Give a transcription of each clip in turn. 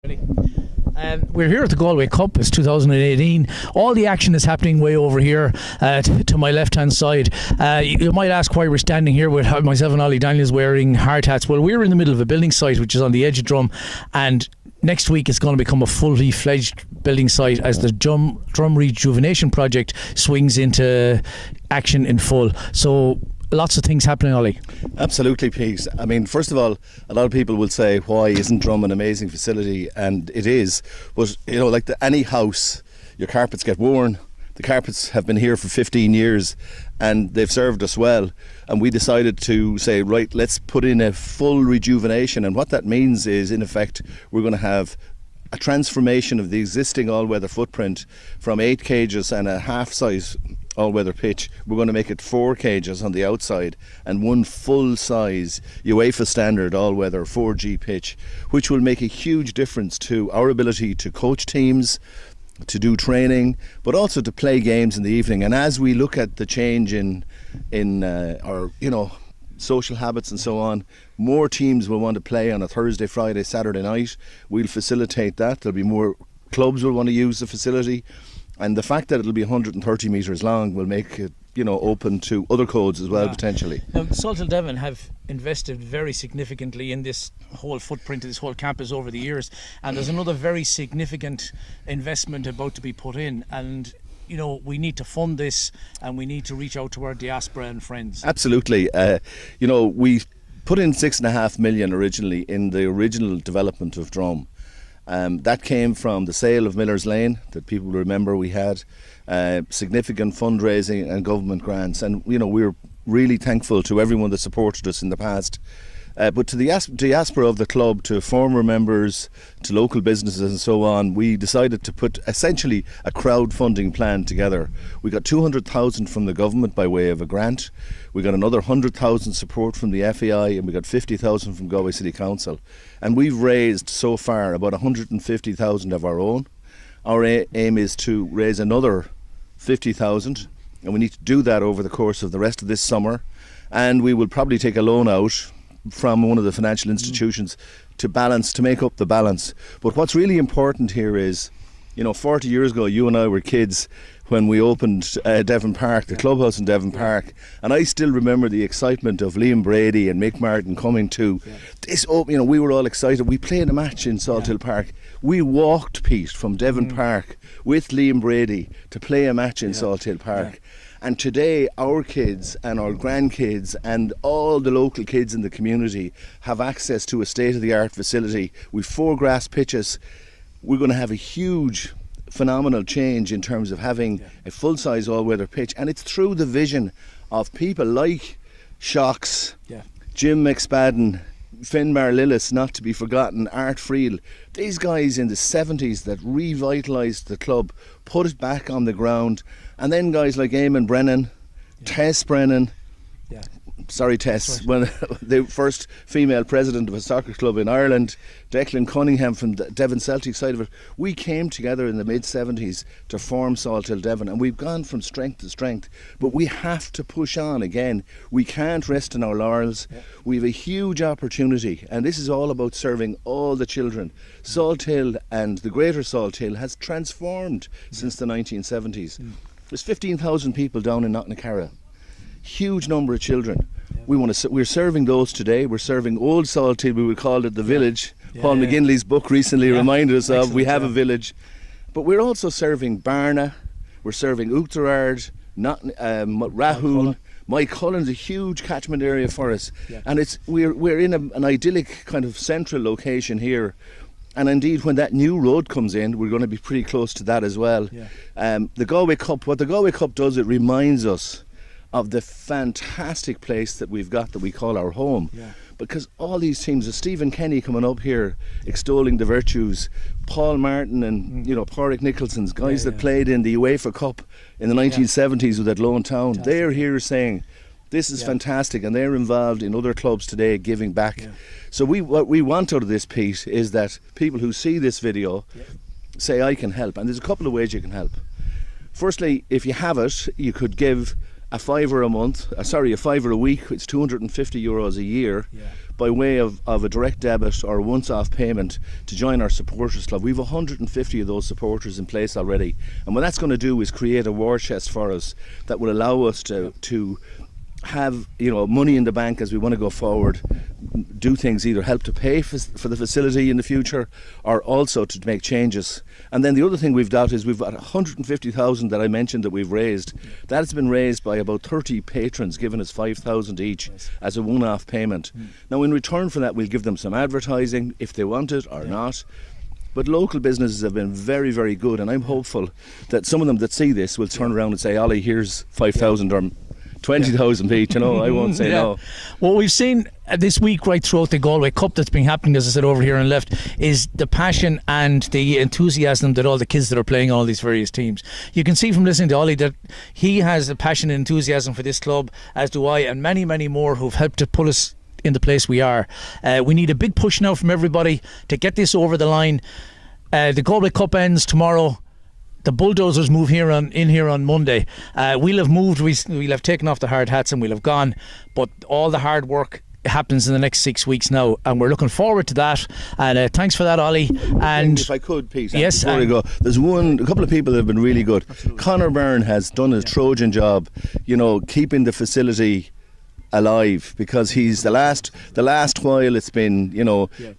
We're here at the Galway Cup. It's 2018. All the action is happening way over here to my left-hand side. You might ask why we're standing here with myself and Ollie Daniels wearing hard hats. Well, we're in the middle of a building site which is on the edge of Drum, and next week it's going to become a fully fledged building site as the Drum Rejuvenation Project swings into action in full. So lots of things happening, Ollie. Absolutely, Pete. I mean, first of all, a lot of people will say, why isn't Drum an amazing facility? And it is. But, you know, like any house, your carpets get worn. The carpets have been here for 15 years and they've served us well. And we decided to say, right, let's put in a full rejuvenation. And what that means is, in effect, we're going to have a transformation of the existing all-weather footprint from 8 cages and a half-size all-weather pitch. We're going to make it 4 cages on the outside and 1 full-size UEFA standard all-weather 4G pitch, which will make a huge difference to our ability to coach teams, to do training, but also to play games in the evening. And as we look at the change in our, you know, social habits and so on, more teams will want to play on a Thursday, Friday, Saturday night. We'll facilitate that. There'll be more clubs will want to use the facility. And the fact that it'll be 130 metres long will make it, you know, open to other codes as well, potentially. Now, Salthill Devon have invested very significantly in this whole footprint of this whole campus over the years, and there's another very significant investment about to be put in, and you know, we need to fund this and we need to reach out to our diaspora and friends. Absolutely. You know, we put in 6.5 million originally in the original development of Drum. That came from the sale of Miller's Lane that people remember we had, significant fundraising and government grants, and you know, we're really thankful to everyone that supported us in the past. But to the diaspora of the club, to former members, to local businesses and so on, we decided to put essentially a crowdfunding plan together. We got 200,000 from the government by way of a grant. We got another 100,000 support from the FAI, and we got 50,000 from Galway City Council. And we've raised so far about 150,000 of our own. Our aim is to raise another 50,000, and we need to do that over the course of the rest of this summer. And we will probably take a loan out from one of the financial institutions to make up the balance. But what's really important here is, you know, 40 years ago you and I were kids when we opened Devon Park, the clubhouse in Devon Park, and I still remember the excitement of Liam Brady and Mick Martin coming to this open. You know, we were all excited. We played a match in Salthill Park. We walked, Pete, from Devon Park with Liam Brady to play a match in Salthill Park. And today our kids and our grandkids and all the local kids in the community have access to a state-of-the-art facility with 4 grass pitches. We're going to have a huge, phenomenal change in terms of having a full-size all-weather pitch, and it's through the vision of people like Shocks, Jim McSpadden, Finbar Lillis, not to be forgotten, Art Friel. These guys in the 70s that revitalised the club, put it back on the ground. And then guys like Eamon Brennan, Tess Brennan, sorry Tess, when the first female president of a soccer club in Ireland, Declan Cunningham from the Devon Celtic side of it. We came together in the mid-70s to form Salthill Devon, and we've gone from strength to strength, but we have to push on again. We can't rest on our laurels. We have a huge opportunity, and this is all about serving all the children. Salthill and the greater Salthill has transformed since the 1970s. There's 15,000 people down in Knocknacarra. Huge number of children. We're serving those today. We're serving Old Salthill. We would call it the village. Paul McGinley's book recently reminded us of. We have a village, but we're also serving Barna. We're serving Oughterard, Rahoon. Mike Cullen's a huge catchment area for us, and we're in an idyllic kind of central location here. And indeed, when that new road comes in, we're going to be pretty close to that as well. The Galway Cup, what the Galway Cup does, it reminds us of the fantastic place that we've got that we call our home. Because all these teams, Stephen Kenny coming up here extolling the virtues, Paul Martin and you know, Pádraig Nicholson's guys that played in the UEFA Cup in the 1970s with Athlone Town, they're here saying this is fantastic, and they're involved in other clubs today giving back. So what we want out of this, Pete, is that people who see this video say, I can help. And there's a couple of ways you can help. Firstly, if you have it, you could give a fiver a month, a fiver a week, it's €250 a year by way of a direct debit or a once-off payment to join our supporters club. We've 150 of those supporters in place already, and what that's going to do is create a war chest for us that will allow us to have money in the bank as we want to go forward, do things, either help to pay for the facility in the future or also to make changes. And then the other thing we've got is we've got 150,000 that I mentioned that we've raised. That has been raised by about 30 patrons giving us 5,000 each as a one-off payment. Now in return for that we'll give them some advertising if they want it or not. But local businesses have been very, very good, and I'm hopeful that some of them that see this will turn around and say, Ollie, here's 5,000 or 20,000 each, I won't say no. What we've seen this week right throughout the Galway Cup that's been happening, as I said over here on left, is the passion and the enthusiasm that all the kids that are playing all these various teams. You can see from listening to Ollie that he has a passion and enthusiasm for this club, as do I, and many, many more who've helped to pull us in the place we are. We need a big push now from everybody to get this over the line. The Galway Cup ends tomorrow. The bulldozers move in here on Monday. We'll have moved, we'll have taken off the hard hats and we'll have gone, but all the hard work happens in the next 6 weeks now, and we're looking forward to that. And thanks for that, Ollie. And if I could, Pete, yes, before we go, there's a couple of people that have been really good. Absolutely. Conor Byrne has done a Trojan job, keeping the facility alive, because he's the last while it's been,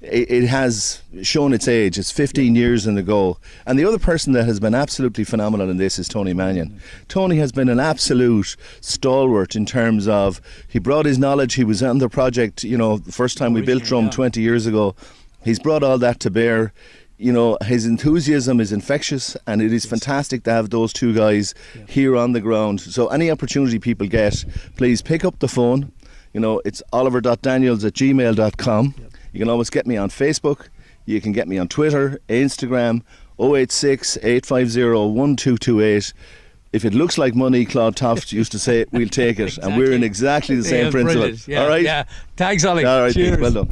it has shown its age. It's 15 years in the go. And the other person that has been absolutely phenomenal in this is Tony Mannion. Tony has been an absolute stalwart in terms of, he brought his knowledge. He was on the project, the first time we built Drum 20 years ago. He's brought all that to bear. His enthusiasm is infectious, and it is fantastic to have those two guys here on the ground. So any opportunity people get, please pick up the phone. It's oliver.daniels@gmail.com. You can always get me on Facebook. You can get me on Twitter, Instagram, 086 850 1228. If it looks like money, Claude Toft used to say, we'll take it. Exactly. And we're in exactly the same principle. Yeah, all right? Yeah. Thanks, Ollie. All right, cheers. Well done.